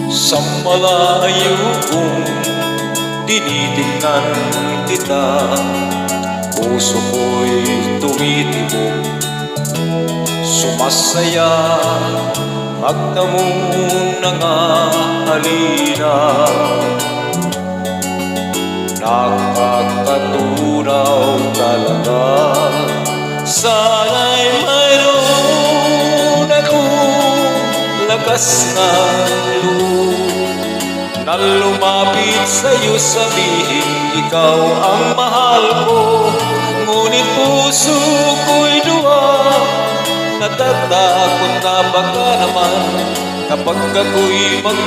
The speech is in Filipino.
Sa malayo kong tinitingnan kita, puso ko'y tumitibok, sumasaya, magdamong nangahalina. Nakakatunaw talaga, sana'y mayroon akong lakas na loob na lumapit sa'yo, sabihin ikaw ang mahal ko. Ngunit puso ko'y duwa, natatakot na baka naman kapag ako'y